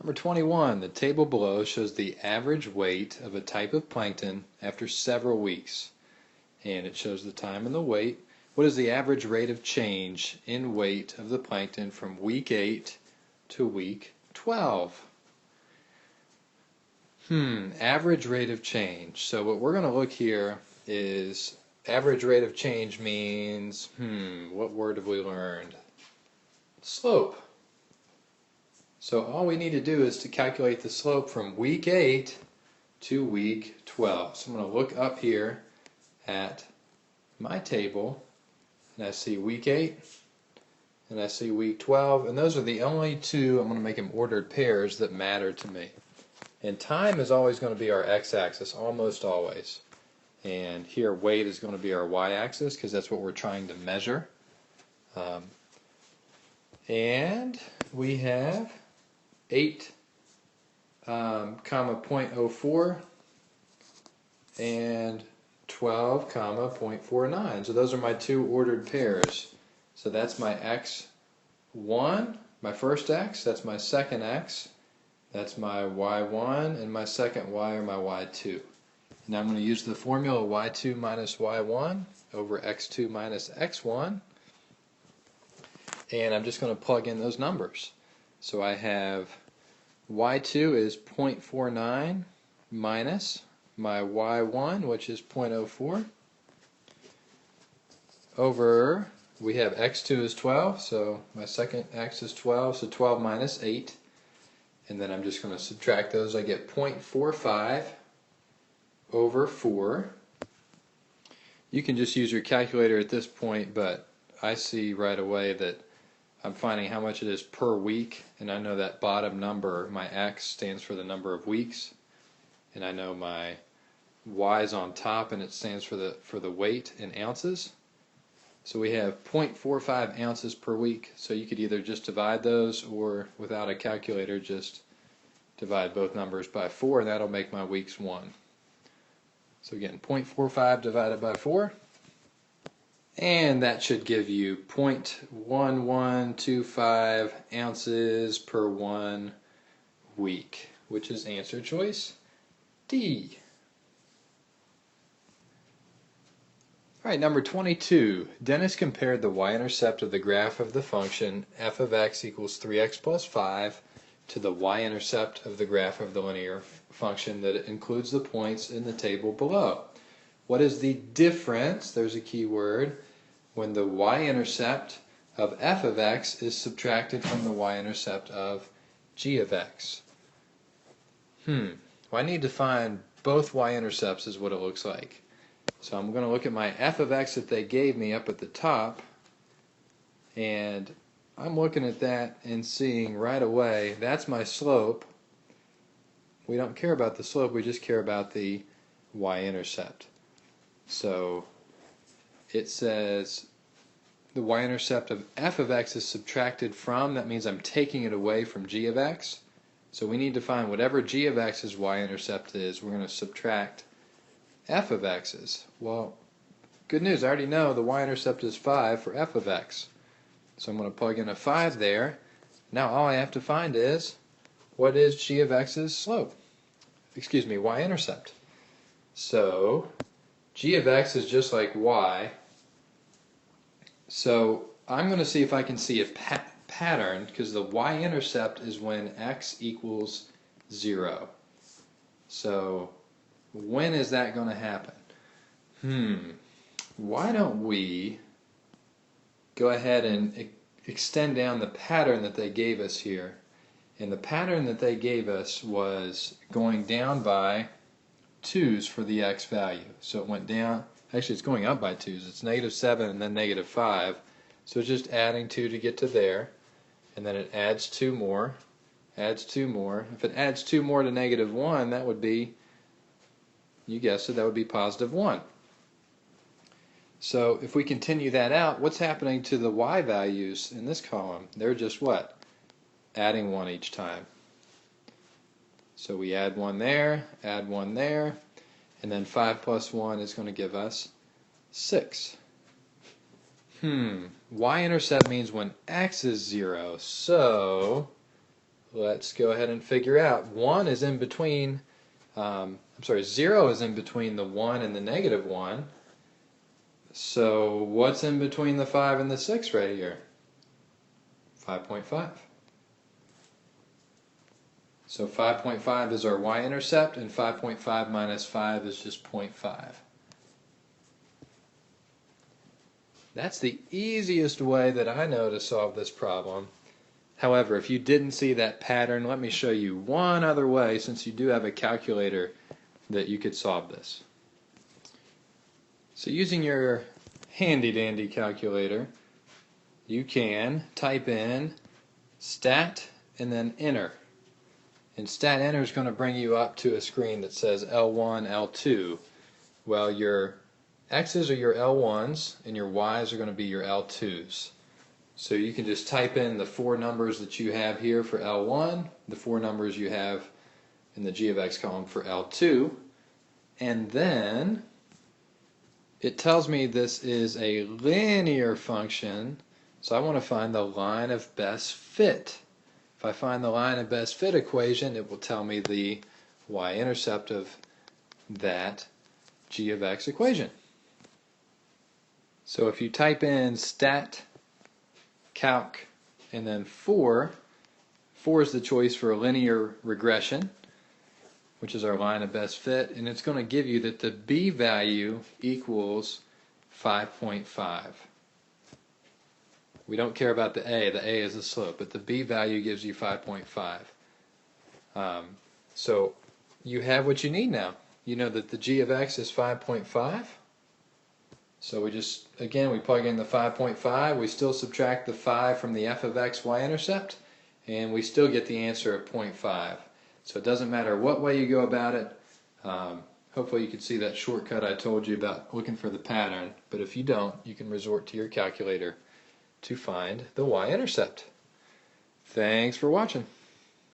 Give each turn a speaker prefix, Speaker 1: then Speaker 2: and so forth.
Speaker 1: Number 21, the table below shows the average weight of a type of plankton after several weeks. And it shows the time and the weight. What is the average rate of change in weight of the plankton from week 8 to week 12? Average rate of change. So what we're going to look here is average rate of change means, what word have we learned? Slope. So all we need to do is to calculate the slope from week 8 to week 12. So I'm going to look up here at my table, and I see week 8, and I see week 12, and those are the only two, I'm going to make them ordered pairs, that matter to me. And time is always going to be our x-axis, almost always. And here weight is going to be our y-axis, because that's what we're trying to measure. And we have 8, 0.04 and 12, 0.49. So those are my two ordered pairs. So that's my x1, my first x, that's my second x, that's my y1, and my second y, or my y2. Now I'm going to use the formula y2 minus y1 over x2 minus x1, and I'm just going to plug in those numbers. So I have y2 is 0.49 minus my y1, which is 0.04, over, we have x2 is 12, so my second x is 12, so 12 minus 8, and then I'm just going to subtract those. I get 0.45 over 4. You can just use your calculator at this point, but I see right away that I'm finding how much it is per week, and I know that bottom number, my x, stands for the number of weeks, and I know my y is on top, and it stands for the weight in ounces. So we have 0.45 ounces per week, so you could either just divide those, or without a calculator just divide both numbers by 4, and that'll make my weeks 1. So again, 0.45 divided by 4, and that should give you 0.1125 ounces per 1 week, which is answer choice D. Alright, number 22. Dennis compared the y-intercept of the graph of the function f of x equals 3x plus 5 to the y-intercept of the graph of the linear function that includes the points in the table below. What is the difference, there's a key word, when the y-intercept of f of x is subtracted from the y-intercept of g of x? Well, I need to find both y-intercepts is what it looks like. So I'm going to look at my f of x that they gave me up at the top, and I'm looking at that and seeing right away that's my slope. We don't care about the slope, we just care about the y-intercept. So it says the y-intercept of f of x is subtracted from, that means I'm taking it away from g of x. So we need to find whatever g of x's y-intercept is, we're going to subtract f of x's. Well, good news, I already know the y-intercept is 5 for f of x. So I'm going to plug in a 5 there. Now all I have to find is, what is g of x's slope? Excuse me, y-intercept. So g of x is just like y. So I'm going to see if I can see a pattern, because the y-intercept is when x equals 0. So when is that going to happen? Why don't we go ahead and extend down the pattern that they gave us here. And the pattern that they gave us was going down by 2's for the x value. So it went down, actually it's going up by 2's. It's -7 and then -5. So it's just adding 2 to get to there. And then it adds 2 more, adds 2 more. If it adds 2 more to -1, that would be, you guessed it, that would be +1. So if we continue that out, what's happening to the y values in this column? They're just what? Adding 1 each time. So we add 1 there, add 1 there, and then 5 plus 1 is going to give us 6. Y-intercept means when x is 0, so let's go ahead and figure out. 1 is in between, 0 is in between the 1 and the negative 1. So what's in between the 5 and the 6 right here? 5.5. So 5.5 is our y-intercept, and 5.5 minus 5 is just 0.5. That's the easiest way that I know to solve this problem. However, if you didn't see that pattern, let me show you one other way, since you do have a calculator, that you could solve this. So using your handy-dandy calculator, you can type in stat and then enter. And stat enter is going to bring you up to a screen that says L1, L2. Well, your X's are your L1s and your Y's are going to be your L2s. So you can just type in the 4 numbers that you have here for L1, the 4 numbers you have in the g of x column for L2, and then it tells me this is a linear function, so I want to find the line of best fit. If I find the line of best fit equation, it will tell me the y-intercept of that g of x equation. So if you type in stat calc and then 4 is the choice for a linear regression, which is our line of best fit, and it's going to give you that the b value equals 5.5. We don't care about the a is the slope, but the b value gives you 5.5. So you have what you need now. You know that the g of x is 5.5. So we just, again, we plug in the 5.5, we still subtract the 5 from the f of x y-intercept, and we still get the answer of 0.5. So it doesn't matter what way you go about it. Hopefully you can see that shortcut I told you about looking for the pattern, but if you don't, you can resort to your calculator to find the y-intercept. Thanks for watching.